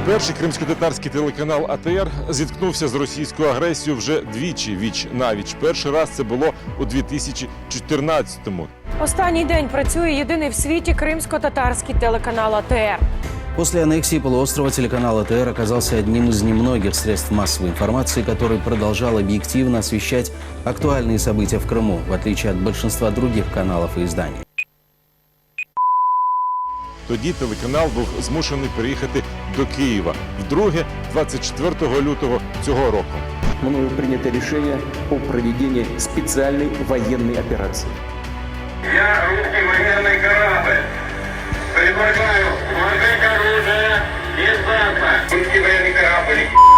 Перший кримсько-татарський телеканал АТР зіткнувся з російською агресією вже двічі, віч-навіч. Перший раз це було у 2014-му. Останній день працює єдиний в світі кримсько-татарський телеканал АТР. После аннексии полуострова телеканал АТР оказался одним из немногих средств массовой информации, который продолжал объективно освещать актуальные события в Крыму, в отличие от большинства других каналов и изданий. Тоді телеканал був змушений переїхати до Києва. Вдруге, 24 лютого цього року. Мною принято решение о проведении специальной военной операции. Я русский военный корабль. Предлагаю сложить оружие и сдаться. Русский военный корабль.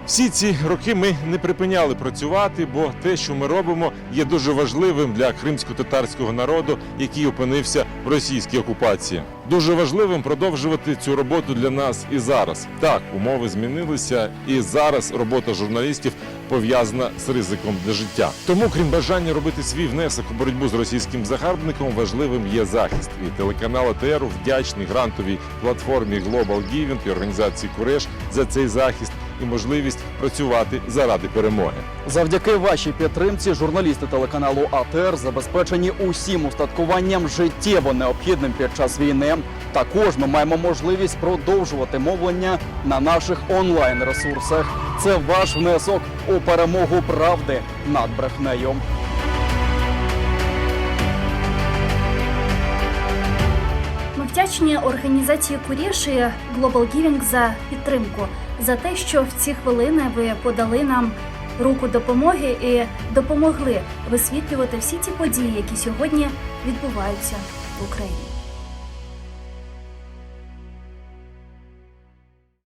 Всі ці роки ми не припиняли працювати, бо те, що ми робимо, є дуже важливим для кримсько-татарського народу, який опинився в російській окупації. Дуже важливим продовжувати цю роботу для нас і зараз. Так, умови змінилися, і зараз робота журналістів пов'язана з ризиком для життя. Тому, крім бажання робити свій внесок у боротьбу з російським загарбником, важливим є захист. І телеканал АТР вдячний грантовій платформі Global Giving і організації Куреш за цей захист і можливість працювати заради перемоги. Завдяки вашій підтримці журналісти телеканалу АТР забезпечені усім устаткуванням життєво необхідним під час війни. Також ми маємо можливість продовжувати мовлення на наших онлайн-ресурсах. Це ваш внесок у перемогу правди над брехнею. Ми вдячні організації Курєш і Global Giving за підтримку, за те, що в ці хвилини ви подали нам руку допомоги і допомогли висвітлювати всі ті події, які сьогодні відбуваються в Україні.